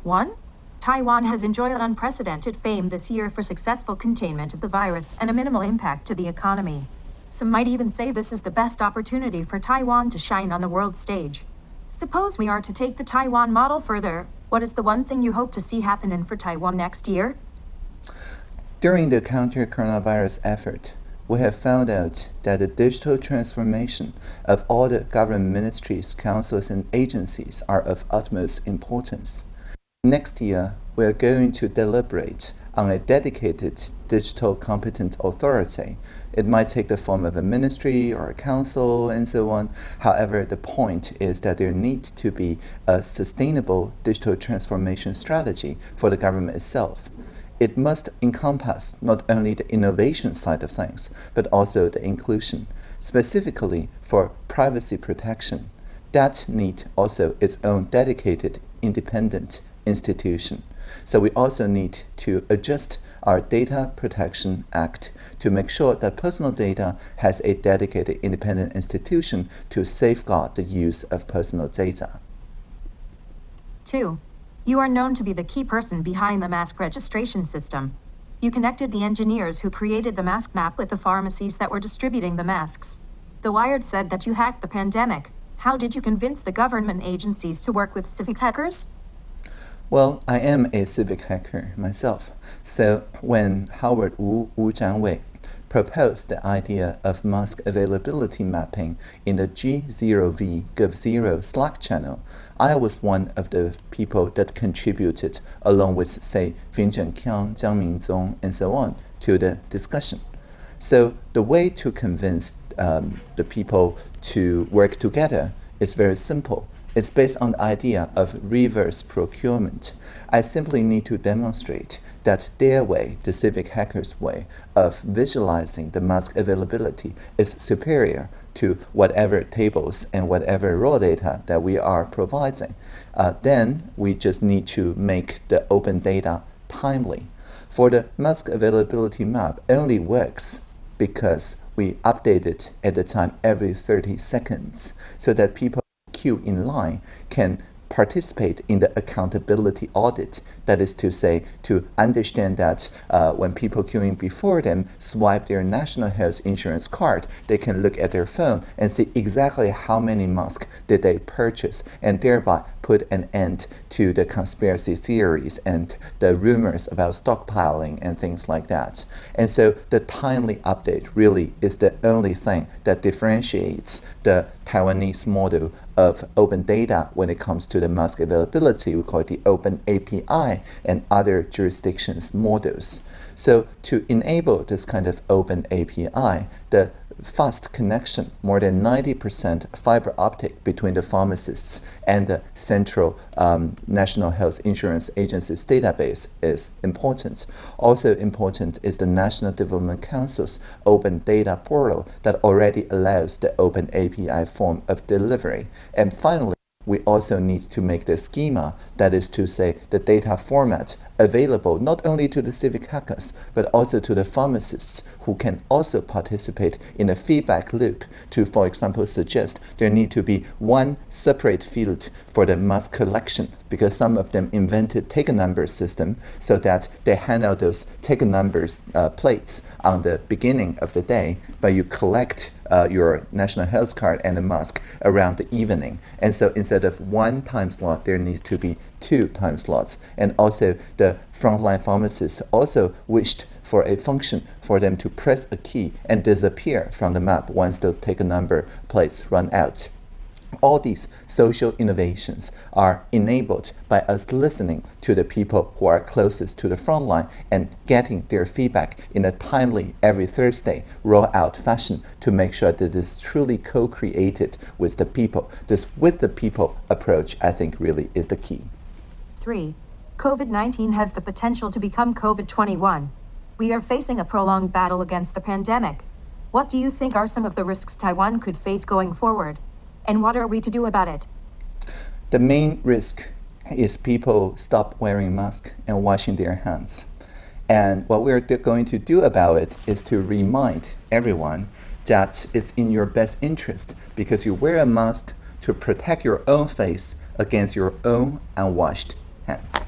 1. Taiwan has enjoyed unprecedented fame this year for successful containment of the virus and a minimal impact to the economy. Some might even say this is the best opportunity for Taiwan to shine on the world stage. Suppose we are to take the Taiwan model further, what is the one thing you hope to see happen for Taiwan next year? During the counter-coronavirus effort, we have found out that the digital transformation of all the government ministries, councils, and agencies are of utmost importance. Next year, we are going to deliberate on a dedicated digital competent authority. It might take the form of a ministry or a council and so on. However, the point is that there needs to be a sustainable digital transformation strategy for the government itself. It must encompass not only the innovation side of things, but also the inclusion, specifically for privacy protection. That needs also its own dedicated independent institution. So we also need to adjust our Data Protection Act to make sure that personal data has a dedicated independent institution to safeguard the use of personal data. 2. You are known to be the key person behind the mask registration system. You connected the engineers who created the mask map with the pharmacies that were distributing the masks. The Wired said that you hacked the pandemic. How did you convince the government agencies to work with civic hackers? Well, I am a civic hacker myself. So when Howard Wu Zhangwei proposed the idea of mask availability mapping in the G0V Gov0 Slack channel, I was one of the people that contributed, along with, say, Fin Zhenqiang, Jiang Mingzong, and so on, to the discussion. So the way to convince the people to work together is very simple. It's based on the idea of reverse procurement. I simply need to demonstrate that their way, the civic hackers' way, of visualizing the mask availability is superior to whatever tables and whatever raw data that we are providing. Then we just need to make the open data timely. For the mask availability map only works because we update it at the time every 30 seconds so that people queue in line can participate in the accountability audit. That is to say, to understand that when people queuing before them swipe their national health insurance card, they can look at their phone and see exactly how many masks did they purchase, and thereby put an end to the conspiracy theories and the rumors about stockpiling and things like that. And so the timely update really is the only thing that differentiates the Taiwanese model of open data when it comes to the mask availability. We call it the open API, and other jurisdictions models. So to enable this kind of open API, the fast connection, more than 90% fiber optic between the pharmacists and the central National Health Insurance Agency's database is important. Also important is the National Development Council's open data portal that already allows the open API form of delivery. And finally, we also need to make the schema, that is to say, the data format, available not only to the civic hackers, but also to the pharmacists who can also participate in a feedback loop to, for example, suggest there need to be one separate field for the mask collection, because some of them invented take number system so that they hand out those take numbers plates on the beginning of the day, but you collect your national health card and a mask around the evening. And so instead of one time slot, there needs to be 2 time slots. And also the frontline pharmacists also wished for a function for them to press a key and disappear from the map once those take number plates run out. All these social innovations are enabled by us listening to the people who are closest to the front line and getting their feedback in a timely, every Thursday, roll-out fashion to make sure that it is truly co-created with the people. This with the people approach, I think, really is the key. 3. COVID-19 has the potential to become COVID-21. We are facing a prolonged battle against the pandemic. What do you think are some of the risks Taiwan could face going forward? And what are we to do about it? The main risk is people stop wearing masks and washing their hands. And what we're going to do about it is to remind everyone that it's in your best interest, because you wear a mask to protect your own face against your own unwashed hands.